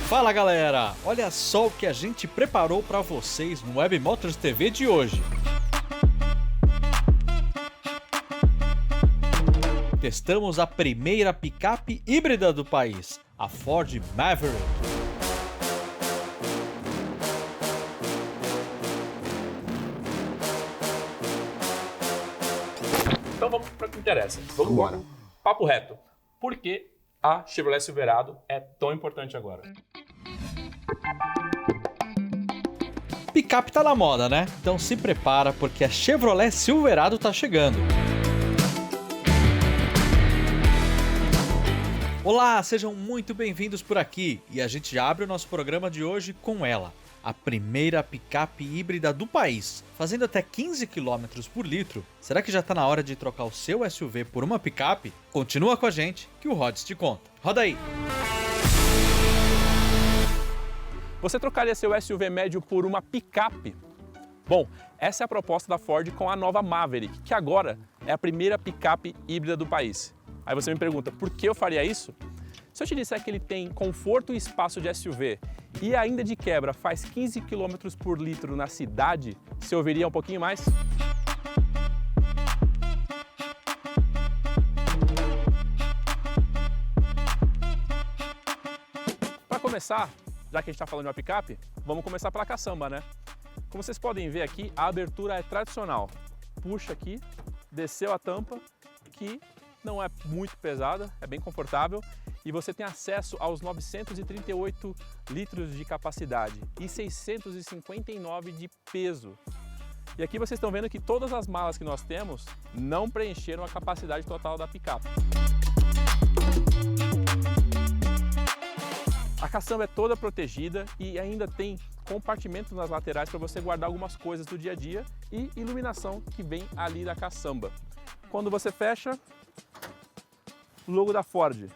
Fala galera, olha só o que a gente preparou para vocês no Web Motors TV de hoje. Testamos a primeira picape híbrida do país, a Ford Maverick. Então vamos para o que interessa. Vamos papo reto. Por que a Chevrolet Silverado é tão importante agora? Picape tá na moda, né? Então se prepara porque a Chevrolet Silverado tá chegando. Olá, sejam muito bem-vindos por aqui e a gente abre o nosso programa de hoje com ela, a primeira picape híbrida do país, fazendo até 15 km por litro. Será que já tá na hora de trocar o seu SUV por uma picape? Continua com a gente que o Rods te conta. Roda aí! Você trocaria seu SUV médio por uma picape? Bom, essa é a proposta da Ford com a nova Maverick, que agora é a primeira picape híbrida do país. Aí você me pergunta, por que eu faria isso? Se eu te disser que ele tem conforto e espaço de SUV e ainda de quebra faz 15 km por litro na cidade, você ouviria um pouquinho mais? Para começar, já que a gente está falando de uma picape, vamos começar pela caçamba, né? Como vocês podem ver aqui, a abertura é tradicional. Puxa aqui, desceu a tampa, que não é muito pesada, é bem confortável e você tem acesso aos 938 litros de capacidade e 659 de peso. E aqui vocês estão vendo que todas as malas que nós temos não preencheram a capacidade total da picape. A caçamba é toda protegida e ainda tem compartimentos nas laterais para você guardar algumas coisas do dia a dia e iluminação que vem ali da caçamba. Quando você fecha, o logo da Ford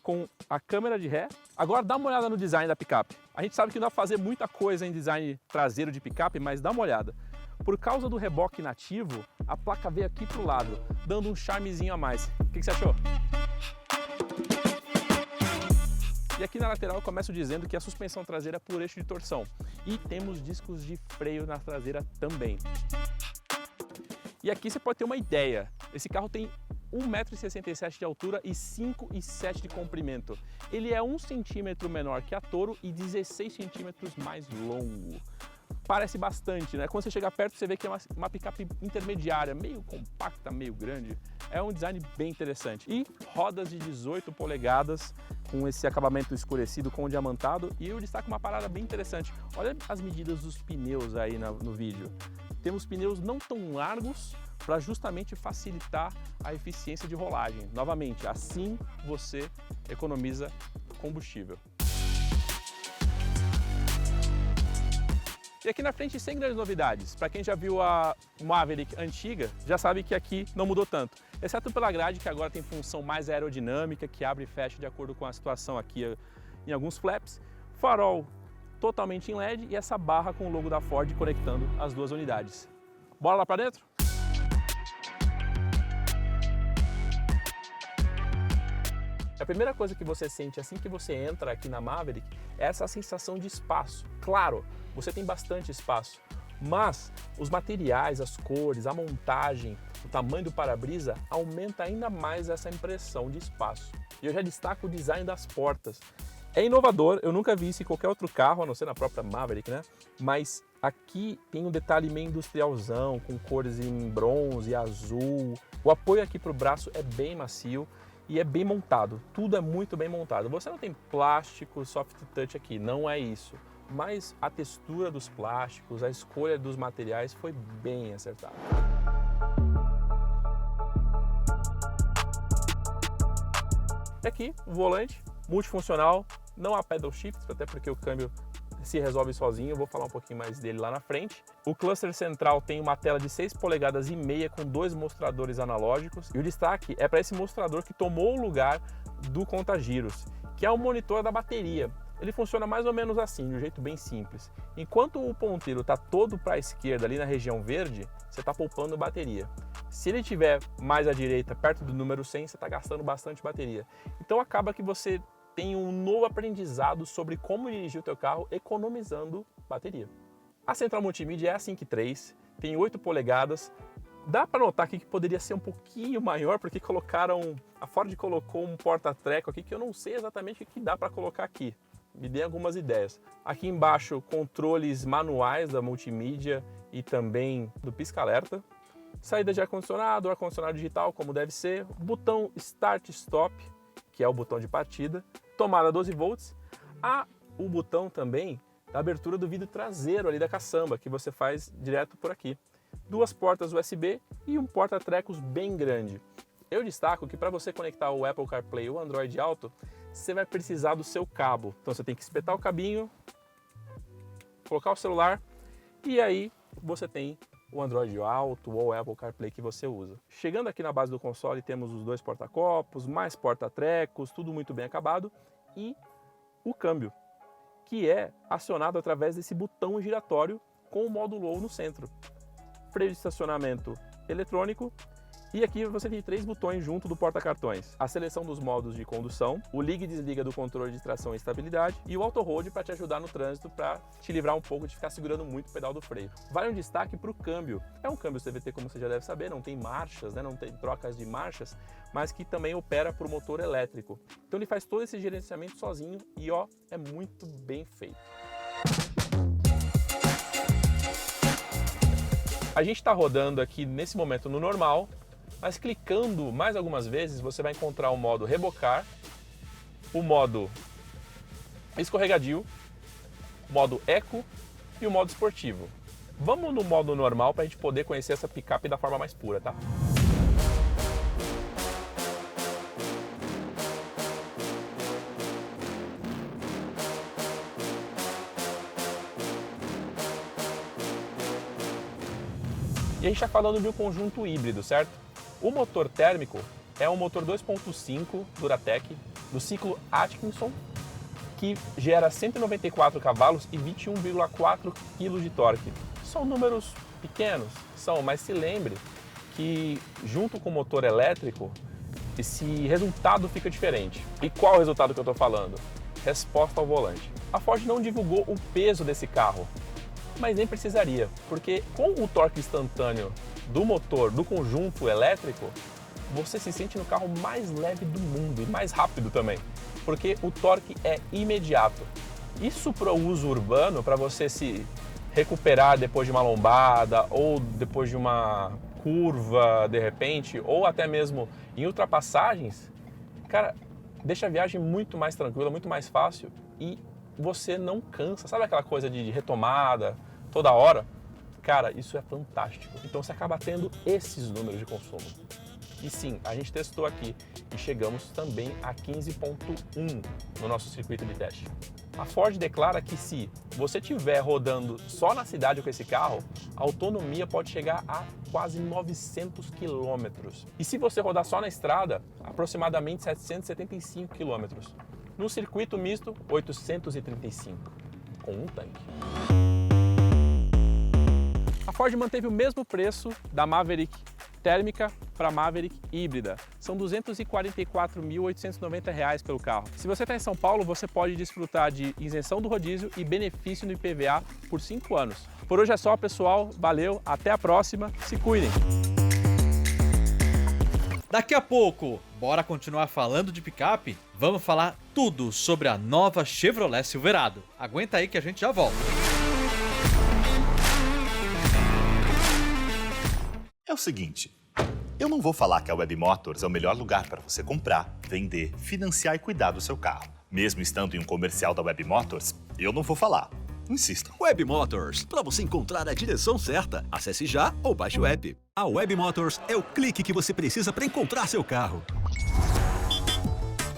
com a câmera de ré. Agora dá uma olhada no design da picape. A gente sabe que não dá pra fazer muita coisa em design traseiro de picape, mas dá uma olhada. Por causa do reboque nativo, a placa veio aqui pro lado, dando um charmezinho a mais. O que você achou? E aqui na lateral eu começo dizendo que a suspensão traseira é por eixo de torção. E temos discos de freio na traseira também. E aqui você pode ter uma ideia. Esse carro tem 1,67 m de altura e 5,7 de comprimento. Ele é 1 centímetro menor que a Toro e 16 centímetros mais longo. Parece bastante, né? Quando você chega perto você vê que é uma picape intermediária, meio compacta, meio grande. É um design bem interessante. E rodas de 18 polegadas com esse acabamento escurecido com o diamantado. E eu destaco uma parada bem interessante. Olha as medidas dos pneus aí no vídeo. Temos pneus não tão largos para justamente facilitar a eficiência de rolagem. Novamente, assim você economiza combustível. E aqui na frente, sem grandes novidades. Para quem já viu a Maverick antiga, já sabe que aqui não mudou tanto. Exceto pela grade, que agora tem função mais aerodinâmica, que abre e fecha de acordo com a situação aqui em alguns flaps. Farol totalmente em LED e essa barra com o logo da Ford conectando as duas unidades. Bora lá para dentro? A primeira coisa que você sente assim que você entra aqui na Maverick é essa sensação de espaço. Claro, você tem bastante espaço, mas os materiais, as cores, a montagem, o tamanho do para-brisa aumenta ainda mais essa impressão de espaço. E eu já destaco o design das portas. É inovador, eu nunca vi isso em qualquer outro carro, a não ser na própria Maverick, né? Mas aqui tem um detalhe meio industrialzão, com cores em bronze, azul. O apoio aqui para o braço é bem macio e é bem montado. Tudo é muito bem montado. Você não tem plástico, soft touch aqui, não é isso. Mas a textura dos plásticos, a escolha dos materiais foi bem acertada. E aqui o volante multifuncional, não há pedal shift, até porque o câmbio se resolve sozinho, eu vou falar um pouquinho mais dele lá na frente. O cluster central tem uma tela de 6,5 polegadas com 2 mostradores analógicos e o destaque é para esse mostrador que tomou o lugar do conta-giros, que é o monitor da bateria. Ele funciona mais ou menos assim, de um jeito bem simples. Enquanto o ponteiro está todo para a esquerda, ali na região verde, você está poupando bateria. Se ele estiver mais à direita, perto do número 100, você está gastando bastante bateria. Então acaba que você tem um novo aprendizado sobre como dirigir o teu carro economizando bateria. A central multimídia é a Sync 3, tem 8 polegadas. Dá para notar aqui que poderia ser um pouquinho maior, porque a Ford colocou um porta-treco aqui que eu não sei exatamente o que dá para colocar aqui. Me dê algumas ideias. Aqui embaixo, controles manuais da multimídia e também do pisca-alerta. Saída de ar-condicionado digital, como deve ser. Botão Start-Stop, que é o botão de partida. Tomada 12 volts. O botão também da abertura do vidro traseiro ali da caçamba, que você faz direto por aqui. 2 portas USB e um porta-trecos bem grande. Eu destaco que para você conectar o Apple CarPlay ou o Android Auto, você vai precisar do seu cabo. Então você tem que espetar o cabinho, colocar o celular e aí você tem o Android Auto ou o Apple CarPlay que você usa. Chegando aqui na base do console temos os 2 porta-copos, mais porta-trecos, tudo muito bem acabado e o câmbio, que é acionado através desse botão giratório com o modo low no centro. Freio de estacionamento eletrônico e aqui você tem 3 botões junto do porta-cartões. A seleção dos modos de condução, o liga e desliga do controle de tração e estabilidade e o auto hold para te ajudar no trânsito, para te livrar um pouco de ficar segurando muito o pedal do freio. Vale um destaque para o câmbio. É um câmbio CVT, como você já deve saber, não tem marchas, não tem trocas de marchas, mas que também opera por motor elétrico. Então ele faz todo esse gerenciamento sozinho e é muito bem feito. A gente está rodando aqui nesse momento no normal, mas clicando mais algumas vezes você vai encontrar o modo rebocar, o modo escorregadio, o modo eco e o modo esportivo. Vamos no modo normal para a gente poder conhecer essa picape da forma mais pura, tá? E a gente está falando de um conjunto híbrido, certo? O motor térmico é um motor 2.5 Duratec do ciclo Atkinson, que gera 194 cavalos e 21,4 kg de torque. São números pequenos, mas se lembre que junto com o motor elétrico, esse resultado fica diferente. E qual é o resultado que eu estou falando? Resposta ao volante. A Ford não divulgou o peso desse carro, mas nem precisaria, porque com o torque instantâneo do motor do conjunto elétrico, você se sente no carro mais leve do mundo e mais rápido também, porque o torque é imediato. Isso para o uso urbano, para você se recuperar depois de uma lombada ou depois de uma curva de repente, ou até mesmo em ultrapassagens, cara, deixa a viagem muito mais tranquila, muito mais fácil e você não cansa. Sabe aquela coisa de retomada toda hora? Cara, isso é fantástico. Então você acaba tendo esses números de consumo. E sim, a gente testou aqui e chegamos também a 15.1 no nosso circuito de teste. A Ford declara que se você estiver rodando só na cidade com esse carro, a autonomia pode chegar a quase 900 km. E se você rodar só na estrada, aproximadamente 775 km. No circuito misto, 835, com um tanque. A Ford manteve o mesmo preço da Maverick térmica para a Maverick híbrida. São R$ 244.890 pelo carro. Se você está em São Paulo, você pode desfrutar de isenção do rodízio e benefício no IPVA por 5 anos. Por hoje é só, pessoal. Valeu, até a próxima. Se cuidem! Daqui a pouco, bora continuar falando de picape? Vamos falar tudo sobre a nova Chevrolet Silverado. Aguenta aí que a gente já volta. É o seguinte, eu não vou falar que a Web Motors é o melhor lugar para você comprar, vender, financiar e cuidar do seu carro. Mesmo estando em um comercial da Web Motors, eu não vou falar. Insistam. Web Motors, para você encontrar a direção certa, acesse já ou baixe o app. A Web Motors é o clique que você precisa para encontrar seu carro.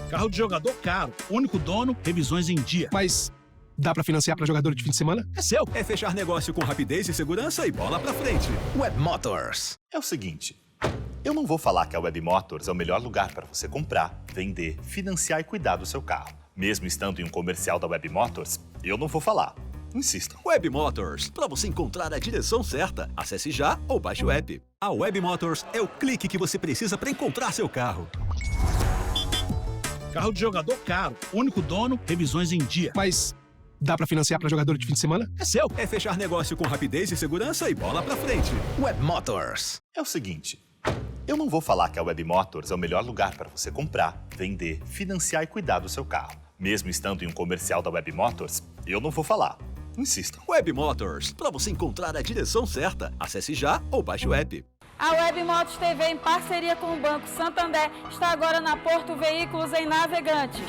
Carro de jogador caro, único dono, revisões em dia. Mas dá para financiar para jogador de fim de semana? É seu. É fechar negócio com rapidez e segurança e bola para frente. Web Motors. É o seguinte, eu não vou falar que a Web Motors é o melhor lugar para você comprar, vender, financiar e cuidar do seu carro. Mesmo estando em um comercial da Web Motors, eu não vou falar. Insistam. Web Motors, para você encontrar a direção certa, acesse já ou baixe o app. A Web Motors é o clique que você precisa para encontrar seu carro. Carro de jogador caro, único dono, revisões em dia. Mas dá pra financiar pra jogador de fim de semana? É seu. É fechar negócio com rapidez e segurança e bola pra frente. Web Motors. É o seguinte, eu não vou falar que a Web Motors é o melhor lugar para você comprar, vender, financiar e cuidar do seu carro. Mesmo estando em um comercial da Web Motors, eu não vou falar. Insistam. Web Motors. Para você encontrar a direção certa, acesse já ou baixe o app. A Web Motors TV, em parceria com o Banco Santander, está agora na Porto Veículos, em Navegantes.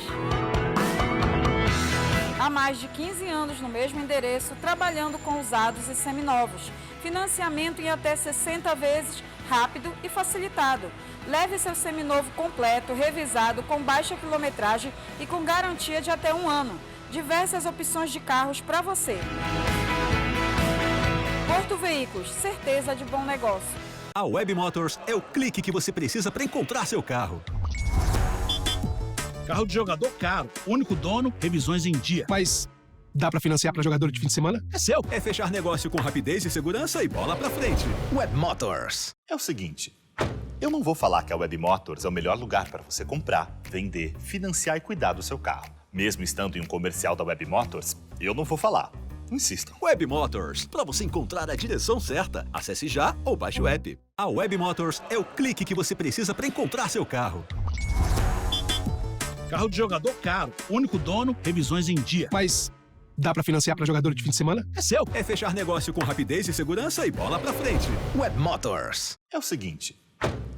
Há mais de 15 anos no mesmo endereço, trabalhando com usados e seminovos. Financiamento em até 60 vezes, rápido e facilitado. Leve seu seminovo completo, revisado, com baixa quilometragem e com garantia de até 1 ano. Diversas opções de carros para você. Porto Veículos, certeza de bom negócio. A Web Motors é o clique que você precisa para encontrar seu carro. Carro de jogador caro, único dono, revisões em dia. Mas dá pra financiar pra jogador de fim de semana? É seu. É fechar negócio com rapidez e segurança e bola pra frente. Web Motors. É o seguinte, eu não vou falar que a Web Motors é o melhor lugar para você comprar, vender, financiar e cuidar do seu carro. Mesmo estando em um comercial da Web Motors, eu não vou falar. Insistam. Web Motors. Para você encontrar a direção certa, acesse já ou baixe o app. A Web Motors é o clique que você precisa para encontrar seu carro. Carro de jogador caro, único dono, revisões em dia. Mas dá pra financiar pra jogador de fim de semana? É seu. É fechar negócio com rapidez e segurança e bola pra frente. Web Motors. É o seguinte,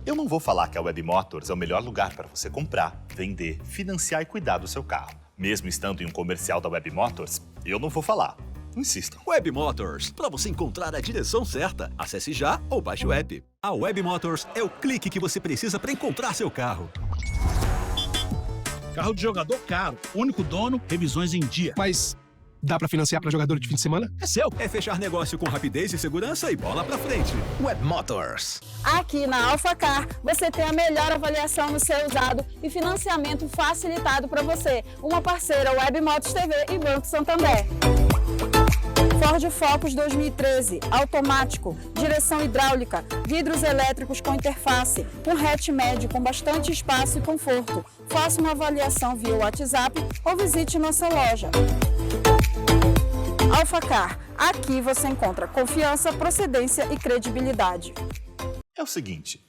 eu não vou falar que a Web Motors é o melhor lugar para você comprar, vender, financiar e cuidar do seu carro. Mesmo estando em um comercial da Web Motors, eu não vou falar. Insistam. Web Motors. Para você encontrar a direção certa, acesse já ou baixe o app. A Web Motors é o clique que você precisa para encontrar seu carro. Carro de jogador caro, único dono, revisões em dia. Mas dá pra financiar pra jogador de fim de semana? É seu. É fechar negócio com rapidez e segurança e bola pra frente. Web Motors. Aqui na Alfacar, você tem a melhor avaliação no seu usado e financiamento facilitado para você. Uma parceira Web Motors TV e Banco Santander. Ford Focus 2013, automático, direção hidráulica, vidros elétricos com interface, um hatch médio com bastante espaço e conforto. Faça uma avaliação via WhatsApp ou visite nossa loja. Alfacar, aqui você encontra confiança, procedência e credibilidade. É o seguinte,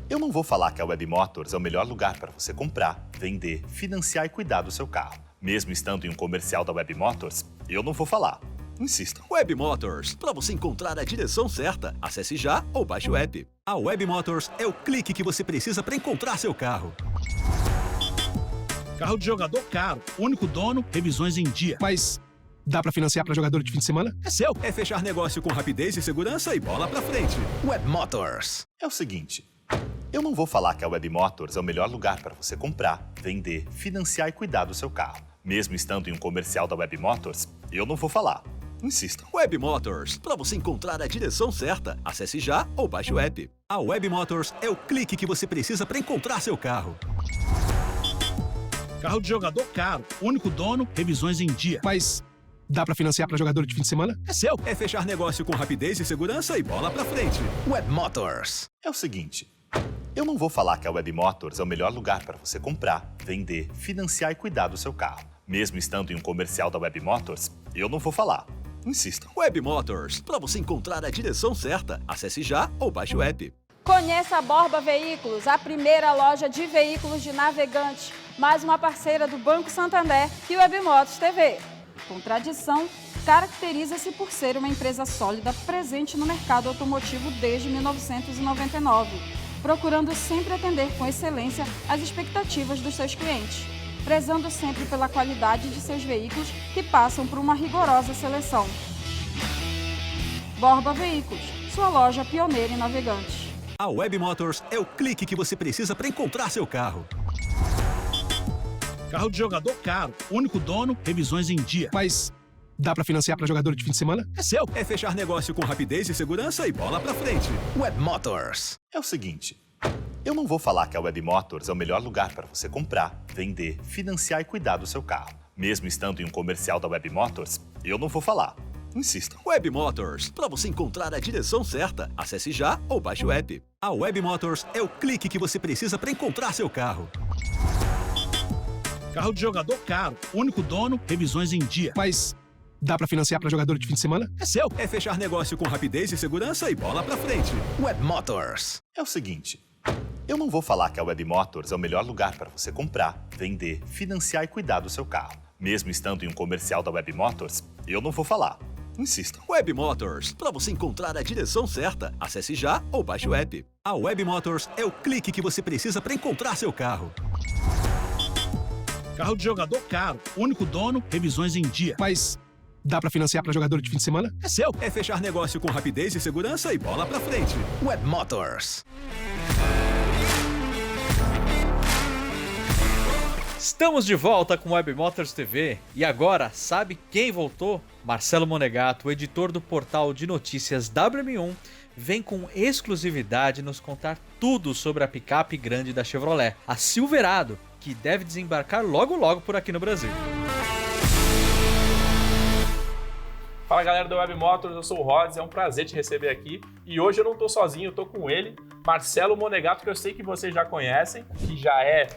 eu não vou falar que a Web Motors é o melhor lugar para você comprar, vender, financiar e cuidar do seu carro. Mesmo estando em um comercial da Web Motors, eu não vou falar. Insistam. Web Motors. Para você encontrar a direção certa, acesse já ou baixe o app. A Web Motors é o clique que você precisa para encontrar seu carro. Carro de jogador caro, único dono, revisões em dia. Mas dá pra financiar pra jogador de fim de semana? É seu. É fechar negócio com rapidez e segurança e bola pra frente. Web Motors. É o seguinte, eu não vou falar que a Web Motors é o melhor lugar para você comprar, vender, financiar e cuidar do seu carro. Mesmo estando em um comercial da Web Motors, eu não vou falar. Insistam. Web Motors. Para você encontrar a direção certa, acesse já ou baixe o app. A Web Motors é o clique que você precisa para encontrar seu carro. Carro de jogador caro, único dono, revisões em dia. Mas dá pra financiar pra jogador de fim de semana? É seu. É fechar negócio com rapidez e segurança e bola pra frente. Web Motors. É o seguinte, eu não vou falar que a Web Motors é o melhor lugar para você comprar, vender, financiar e cuidar do seu carro. Mesmo estando em um comercial da Web Motors, eu não vou falar. Insistam. Web Motors. Para você encontrar a direção certa, acesse já ou baixe o app. Conheça a Borba Veículos, a primeira loja de veículos de Navegantes, mais uma parceira do Banco Santander e Web Motors TV. Com tradição, caracteriza-se por ser uma empresa sólida presente no mercado automotivo desde 1999, procurando sempre atender com excelência as expectativas dos seus clientes, prezando sempre pela qualidade de seus veículos que passam por uma rigorosa seleção. Borba Veículos, sua loja pioneira em Navegantes. A Web Motors é o clique que você precisa para encontrar seu carro. Carro de jogador caro, único dono, revisões em dia. Mas dá pra financiar pra jogador de fim de semana? É seu. É fechar negócio com rapidez e segurança e bola pra frente. Web Motors. É o seguinte, eu não vou falar que a Web Motors é o melhor lugar para você comprar, vender, financiar e cuidar do seu carro. Mesmo estando em um comercial da Web Motors, eu não vou falar. Insistam. Web Motors. Para você encontrar a direção certa, acesse já ou baixe o app. A Web Motors é o clique que você precisa para encontrar seu carro. Carro de jogador caro, único dono, revisões em dia. Mas dá pra financiar pra jogador de fim de semana? É seu. É fechar negócio com rapidez e segurança e bola pra frente. Web Motors. É o seguinte, eu não vou falar que a Web Motors é o melhor lugar para você comprar, vender, financiar e cuidar do seu carro. Mesmo estando em um comercial da Web Motors, eu não vou falar. Insistam. Web Motors, para você encontrar a direção certa. Acesse já ou baixe o app. A Web Motors é o clique que você precisa para encontrar seu carro. Carro de jogador caro, único dono, revisões em dia. Mas dá pra financiar pra jogador de fim de semana? É seu. É fechar negócio com rapidez e segurança e bola pra frente. Web Motors. Estamos de volta com Web Motors TV e agora, sabe quem voltou? Marcelo Monegato, o editor do portal de notícias WM1, vem com exclusividade nos contar tudo sobre a picape grande da Chevrolet, a Silverado, que deve desembarcar logo logo por aqui no Brasil. Fala galera do Web Motors, eu sou o Rods, é um prazer te receber aqui. E hoje eu não tô sozinho, eu tô com ele, Marcelo Monegato, que eu sei que vocês já conhecem, que já é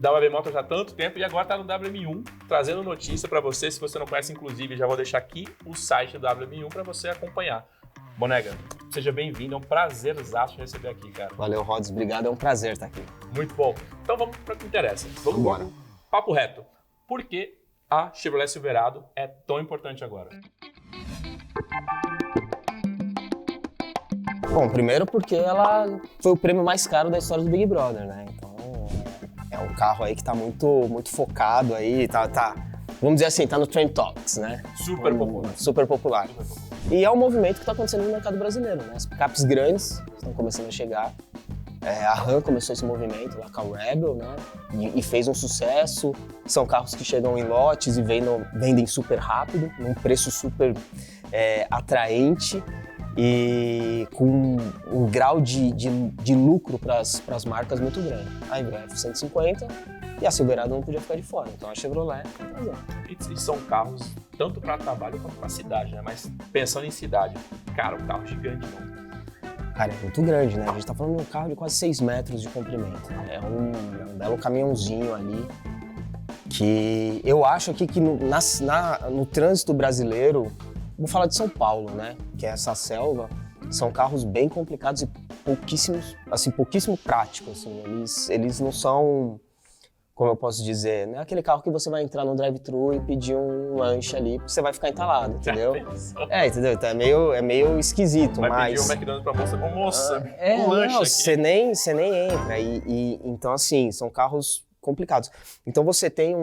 da Web Motors há tanto tempo e agora tá no WM1, trazendo notícia para você. Se você não conhece, inclusive, já vou deixar aqui o site do WM1 para você acompanhar. Bonega, seja bem-vindo, é um prazerzaço receber aqui, cara. Valeu, Rods, obrigado, é um prazer estar aqui. Muito bom. Então vamos para o que interessa. Vamos embora. Papo reto. Por que a Chevrolet Silverado é tão importante agora? Bom, primeiro porque ela foi o prêmio mais caro da história do Big Brother, né? Então é um carro aí que tá muito focado aí, vamos dizer assim, tá no Trend Topics, né? Super popular. Super popular. E é um movimento que tá acontecendo no mercado brasileiro, né? As picapes grandes estão começando a chegar. A Ram começou esse movimento lá com a Rebel, né? E fez um sucesso. São carros que chegam em lotes e vendem super rápido, num preço super atraente e com um grau de lucro para as marcas muito grande. Aí veio a F-150 e a Silverado não podia ficar de fora, então a Chevrolet tá trazendo. E são carros tanto para trabalho quanto para cidade, né? Mas pensando em cidade, cara, um carro gigante não. Cara, é muito grande, né? A gente tá falando de um carro de quase 6 metros de comprimento. É um belo caminhãozinho ali que eu acho aqui que no trânsito brasileiro, vou falar de São Paulo, né? Que é essa selva, são carros bem complicados e pouquíssimo práticos, assim. Eles não são, como eu posso dizer, não é aquele carro que você vai entrar no drive-thru e pedir um lanche ali, porque você vai ficar entalado, entendeu? Entendeu? Então é meio esquisito, vai mas... pedir um McDonald's pra moça com moça, um lanche aqui. Você nem entra. Então, assim, são carros complicados. Então você tem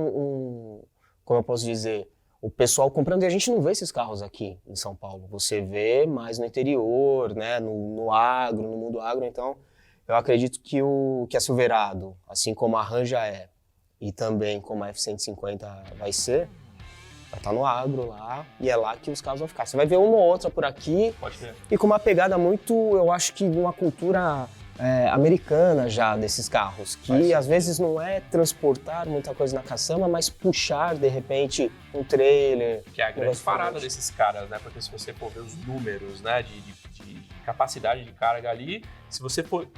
como eu posso dizer, o pessoal comprando, e a gente não vê esses carros aqui em São Paulo. Você vê mais no interior, né, no agro, no mundo agro. Então, eu acredito que a Silverado, assim como a Ram já é, e também como a F-150 vai estar no agro lá, e é lá que os carros vão ficar. Você vai ver uma ou outra por aqui, Pode ver. E com uma pegada muito, eu acho que uma cultura americana já desses carros, que às vezes não é transportar muita coisa na caçamba, mas puxar, de repente, um trailer. Que é a grande parada desses caras, né? Porque se você for ver os números, né, de capacidade de carga ali, se a gente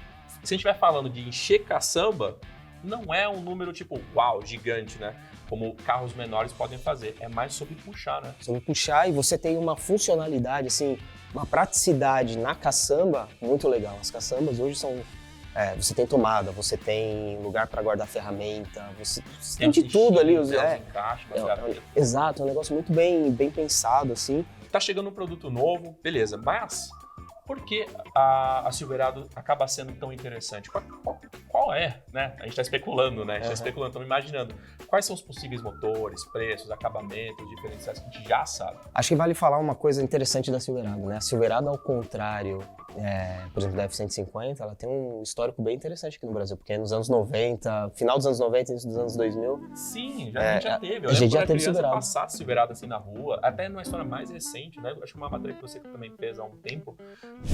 estiver falando de encher caçamba, não é um número tipo, uau, gigante, né? Como carros menores podem fazer. É mais sobre puxar, né? Sobre puxar, e você tem uma funcionalidade, assim, uma praticidade na caçamba muito legal. As caçambas hoje são... você tem tomada, você tem lugar para guardar ferramenta, você tem de tudo ali. Exato, é um negócio muito bem pensado, assim. Tá chegando um produto novo, beleza, mas... Por que a Silverado acaba sendo tão interessante? Qual é, né? A gente está especulando, né? A gente está especulando, estamos imaginando. Quais são os possíveis motores, preços, acabamentos, diferenciais que a gente já sabe? Acho que vale falar uma coisa interessante da Silverado, né? A Silverado, ao contrário, por exemplo, da F-150, ela tem um histórico bem interessante aqui no Brasil, porque nos anos 90, final dos anos 90, início dos anos 2000... Sim, a gente já teve. A gente já teve Silverado. Passar Silverado assim na rua, até numa história mais recente, né? Acho que uma matéria que você também fez há um tempo,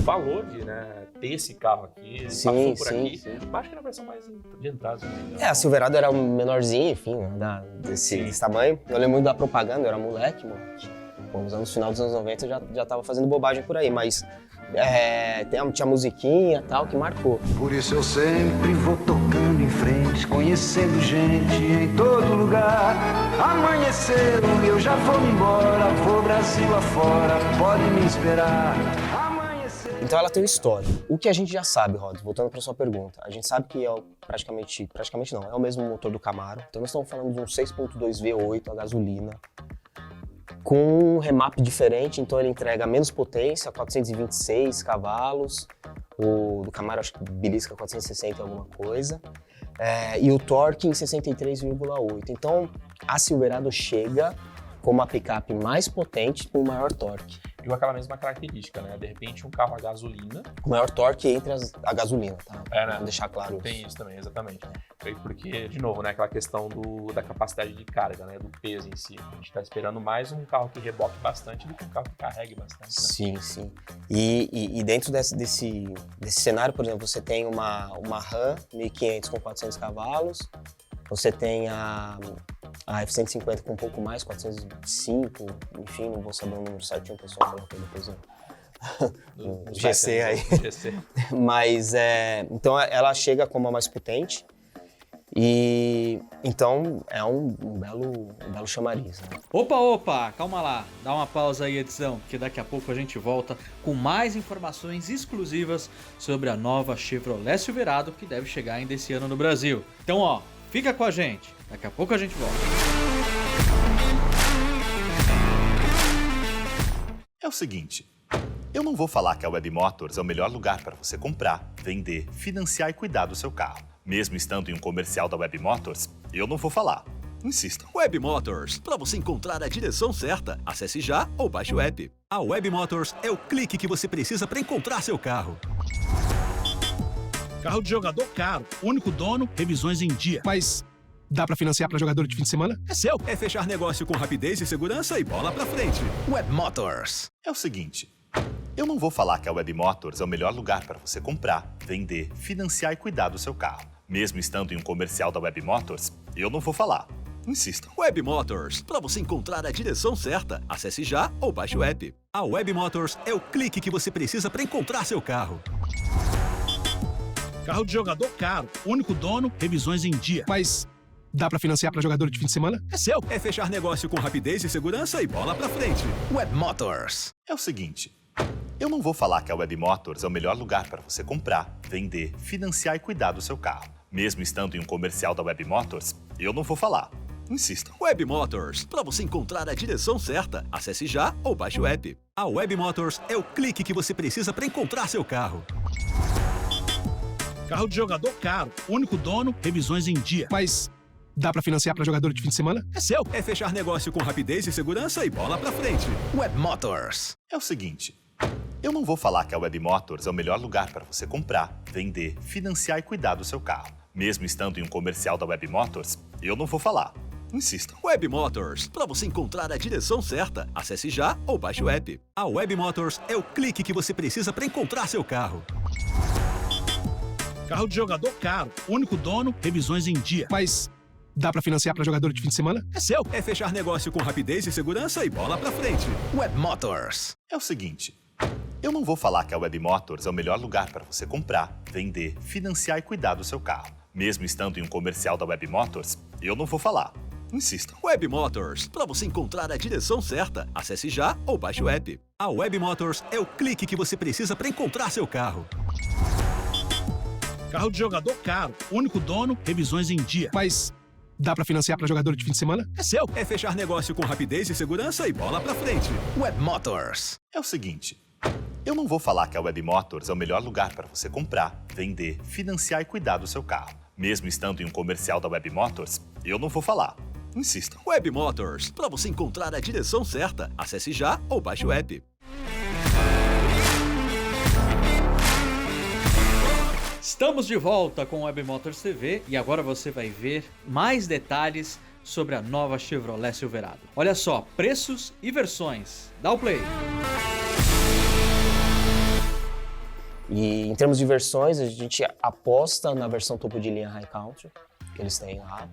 falou de, né, ter esse carro aqui, passou por aqui. Sim. Acho que era a versão mais de entrada. A Silverado era menorzinha, enfim, né, desse tamanho. Eu lembro muito da propaganda, eu era moleque, mano. Nos final dos anos 90 eu já tava fazendo bobagem por aí, mas tinha musiquinha e tal que marcou. Por isso eu sempre vou tocando em frente, conhecendo gente em todo lugar. Amanheceu e eu já vou embora, vou Brasil afora, pode me esperar. Então ela tem uma história. O que a gente já sabe, Rod, voltando para sua pergunta, a gente sabe que é praticamente não, é o mesmo motor do Camaro. Então nós estamos falando de um 6.2 V8 a gasolina, com um remap diferente, então ele entrega menos potência, 426 cavalos, o do Camaro acho que belisca 460 e alguma coisa, e o torque em 63,8. Então a Silverado chega com uma picape mais potente com maior torque. E com aquela mesma característica, né? De repente um carro a gasolina... O maior torque entre a gasolina, tá? Né? Vamos deixar claro isso. Tem isso também, exatamente. Porque, de novo, né? Aquela questão da capacidade de carga, né? Do peso em si. A gente tá esperando mais um carro que reboque bastante do que um carro que carregue bastante. Né? Sim, sim. E dentro desse cenário, por exemplo, você tem uma Ram 1500 com 400 cavalos, você tem a F-150 com um pouco mais, 405, enfim, não vou saber o número certinho, o pessoal coloca depois no GC aí. GC. Mas, então ela chega como a mais potente e então é um belo chamariz. Né? Opa, calma lá, dá uma pausa aí, edição, que daqui a pouco a gente volta com mais informações exclusivas sobre a nova Chevrolet Silverado que deve chegar ainda esse ano no Brasil. Então, ó, fica com a gente, daqui a pouco a gente volta. É o seguinte, eu não vou falar que a Web Motors é o melhor lugar para você comprar, vender, financiar e cuidar do seu carro. Mesmo estando em um comercial da Web Motors, eu não vou falar. Insistam. Web Motors, para você encontrar a direção certa, acesse já ou baixe o app. A Web Motors é o clique que você precisa para encontrar seu carro. Carro de jogador caro, único dono, revisões em dia. Mas dá pra financiar pra jogador de fim de semana? É seu. É fechar negócio com rapidez e segurança e bola pra frente. Web Motors. É o seguinte, eu não vou falar que a Web Motors é o melhor lugar para você comprar, vender, financiar e cuidar do seu carro. Mesmo estando em um comercial da Web Motors, eu não vou falar. Insistam. Web Motors, para você encontrar a direção certa, acesse já ou baixe o app. A Web Motors é o clique que você precisa para encontrar seu carro. Carro de jogador caro, único dono, revisões em dia. Mas dá pra financiar pra jogador de fim de semana? É seu. É fechar negócio com rapidez e segurança e bola pra frente. Web Motors. É o seguinte, eu não vou falar que a Web Motors é o melhor lugar para você comprar, vender, financiar e cuidar do seu carro. Mesmo estando em um comercial da Web Motors, eu não vou falar. Insistam. Web Motors, para você encontrar a direção certa, acesse já ou baixe o app. A Web Motors é o clique que você precisa para encontrar seu carro. Carro de jogador caro, único dono, revisões em dia. Mas dá pra financiar pra jogador de fim de semana? É seu. É fechar negócio com rapidez e segurança e bola pra frente. Web Motors. É o seguinte, eu não vou falar que a Web Motors é o melhor lugar para você comprar, vender, financiar e cuidar do seu carro. Mesmo estando em um comercial da Web Motors, eu não vou falar. Insistam. Web Motors, para você encontrar a direção certa, acesse já ou baixe o app. A Web Motors é o clique que você precisa para encontrar seu carro. Carro de jogador caro, único dono, revisões em dia. Mas dá pra financiar pra jogador de fim de semana? É seu. É fechar negócio com rapidez e segurança e bola pra frente. Web Motors. É o seguinte, eu não vou falar que a Web Motors é o melhor lugar para você comprar, vender, financiar e cuidar do seu carro. Mesmo estando em um comercial da Web Motors, eu não vou falar. Insistam. Web Motors, para você encontrar a direção certa, acesse já ou baixe o app. A Web Motors é o clique que você precisa para encontrar seu carro. Carro de jogador caro, único dono, revisões em dia. Mas dá pra financiar pra jogador de fim de semana? É seu. É fechar negócio com rapidez e segurança e bola pra frente. Web Motors. É o seguinte, eu não vou falar que a Web Motors é o melhor lugar para você comprar, vender, financiar e cuidar do seu carro. Mesmo estando em um comercial da Web Motors, eu não vou falar. Insistam. Web Motors, para você encontrar a direção certa, acesse já ou baixe o app. Estamos de volta com o Web Motors TV e agora você vai ver mais detalhes sobre a nova Chevrolet Silverado. Olha só, preços e versões. Dá o play. E em termos de versões, a gente aposta na versão topo de linha High Country, que eles têm lá.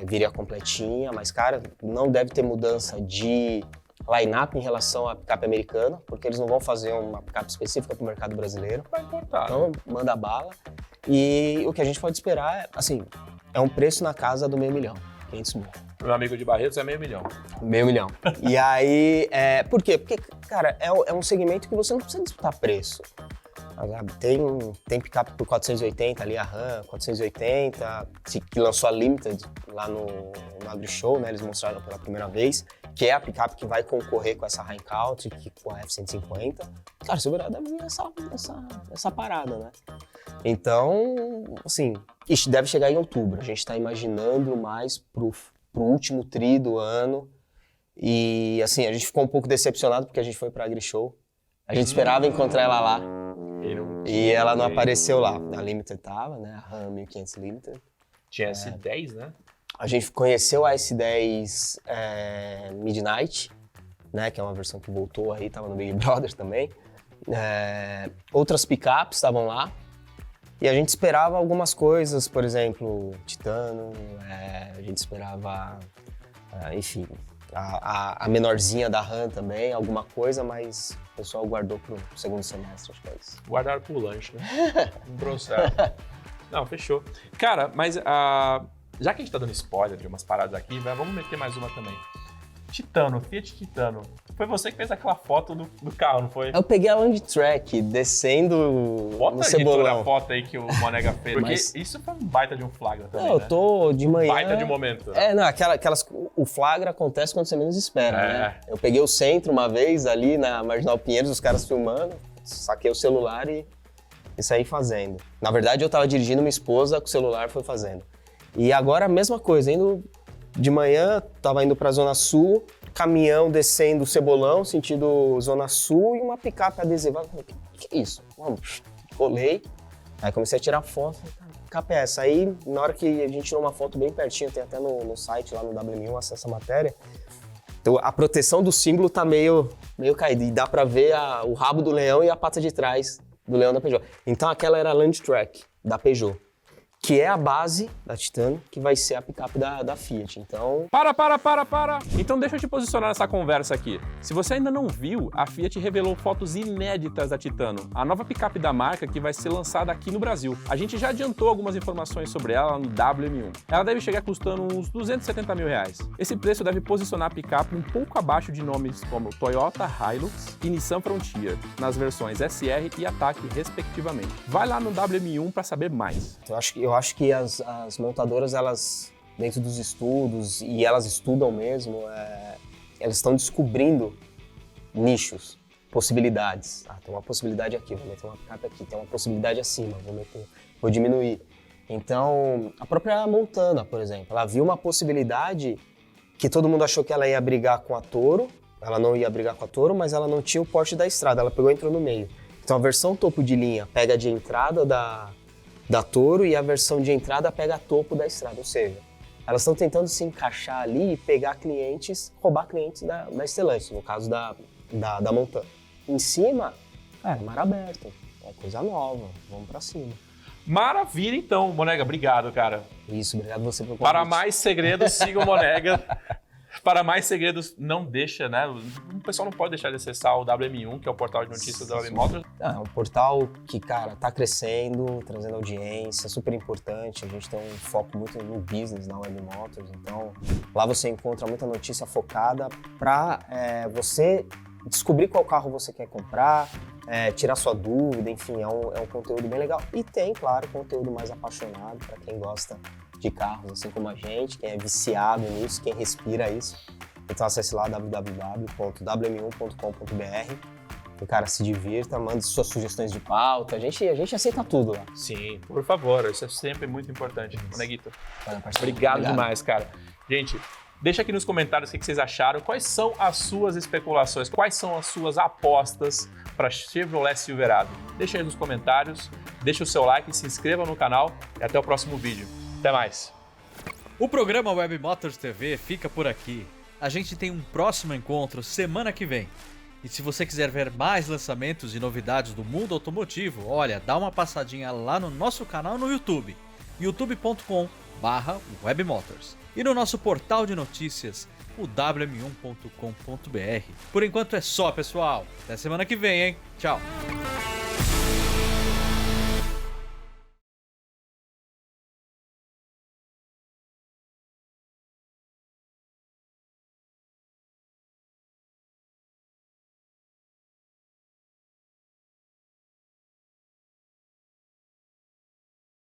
Viria completinha, mas, cara, não deve ter mudança de line-up em relação à picape americana, porque eles não vão fazer uma picape específica para o mercado brasileiro. Vai importar. Então, manda bala. E o que a gente pode esperar, assim, é um preço na casa do 500 mil, 500 mil. Meu amigo de Barretos é $500 mil. 500 mil. E aí, por quê? Porque, cara, é um segmento que você não precisa disputar preço. Sabe? Tem picape por 480 ali, a Ram, 480, que lançou a Limited lá no AgriShow, né? Eles mostraram pela primeira vez, que é a picape que vai concorrer com essa High Country, com a F-150. Cara, segurar deve vir essa parada, né? Então, assim, isso deve chegar em outubro. A gente tá imaginando mais pro último tri do ano. E, assim, a gente ficou um pouco decepcionado porque a gente foi pra AgriShow. A gente esperava encontrar ela lá. E ela não apareceu lá. A Limited tava, né? A Ram 1500 Limited. Tinha S10, né? A gente conheceu a S10 Midnight, né? Que é uma versão que voltou aí, tava no Big Brother também. Outras picapes estavam lá. E a gente esperava algumas coisas, por exemplo, Titano. A gente esperava, enfim, a menorzinha da Ram também, alguma coisa, mas o pessoal guardou pro segundo semestre, acho que é isso. Guardaram pro lanche, né? Não trouxeram. Não, fechou. Cara, mas já que a gente tá dando spoiler de umas paradas aqui, vamos meter mais uma também. Titano, Fiat Titano. Foi você que fez aquela foto do carro, não foi? Eu peguei a Land Track descendo Bota no Cebolão. Bota a foto aí que o Monega fez, porque isso foi um baita de um flagra também, eu tô de manhã... Baita de momento. Não, o flagra acontece quando você menos espera, né? Eu peguei o centro uma vez ali na Marginal Pinheiros, os caras filmando, saquei o celular e saí fazendo. Na verdade, eu tava dirigindo, minha esposa com o celular foi fazendo. E agora a mesma coisa, indo de manhã, tava indo pra Zona Sul, caminhão descendo o Cebolão, sentido Zona Sul, e uma picape adesivada. O que é isso? Vamos, colei. Aí comecei a tirar foto, que picape é essa? Aí, na hora que a gente tirou uma foto bem pertinho, tem até no site lá no W1000, acessa a matéria, então a proteção do símbolo tá meio caída, e dá pra ver o rabo do leão e a pata de trás do leão da Peugeot. Então aquela era a Land Track da Peugeot, que é a base da Titano, que vai ser a picape da Fiat. Então... Para! Então deixa eu te posicionar nessa conversa aqui. Se você ainda não viu, a Fiat revelou fotos inéditas da Titano, a nova picape da marca que vai ser lançada aqui no Brasil. A gente já adiantou algumas informações sobre ela no WM1. Ela deve chegar custando uns R$270 mil. Esse preço deve posicionar a picape um pouco abaixo de nomes como Toyota Hilux e Nissan Frontier, nas versões SR e Attack, respectivamente. Vai lá no WM1 para saber mais. Eu acho que as montadoras, elas, dentro dos estudos, e elas estudam mesmo, elas estão descobrindo nichos, possibilidades. Tem uma possibilidade aqui, vou meter uma picape aqui, tem uma possibilidade acima, vou diminuir. Então, a própria Montana, por exemplo, ela viu uma possibilidade que todo mundo achou que ela ia brigar com a Toro, ela não ia brigar com a Toro, mas ela não tinha o Porsche da estrada, ela pegou e entrou no meio. Então a versão topo de linha pega de entrada da Toro e a versão de entrada pega a topo da estrada, ou seja, elas estão tentando se encaixar ali e pegar clientes, roubar clientes da Stellantis, no caso da Montana. Em cima, mar aberto, é coisa nova, vamos pra cima. Maravilha, então, Monega, obrigado, cara. Isso, obrigado você pelo convite. Para mais segredos, siga o Monega. Para mais segredos, não deixa, né? O pessoal não pode deixar de acessar o WM1, que é o portal de notícias da WM Motors. É um portal que, cara, tá crescendo, trazendo audiência, super importante. A gente tem um foco muito no business na WM Motors, então lá você encontra muita notícia focada para você descobrir qual carro você quer comprar, tirar sua dúvida, enfim, é um conteúdo bem legal. E tem, claro, conteúdo mais apaixonado para quem gosta de carros, assim como a gente, quem é viciado nisso, quem respira isso. Então acesse lá www.wm1.com.br e, cara, se divirta, mande suas sugestões de pauta, a gente aceita tudo lá. Sim, por favor, isso é sempre muito importante. Moneguito, obrigado demais, cara. Gente, deixa aqui nos comentários o que vocês acharam, quais são as suas especulações, quais são as suas apostas para Chevrolet Silverado. Deixa aí nos comentários, deixa o seu like, se inscreva no canal e até o próximo vídeo. Até mais. O programa Web Motors TV fica por aqui. A gente tem um próximo encontro semana que vem. E se você quiser ver mais lançamentos e novidades do mundo automotivo, olha, dá uma passadinha lá no nosso canal no YouTube, youtube.com/webmotors. E no nosso portal de notícias, o wm1.com.br. Por enquanto é só, pessoal. Até semana que vem, hein? Tchau!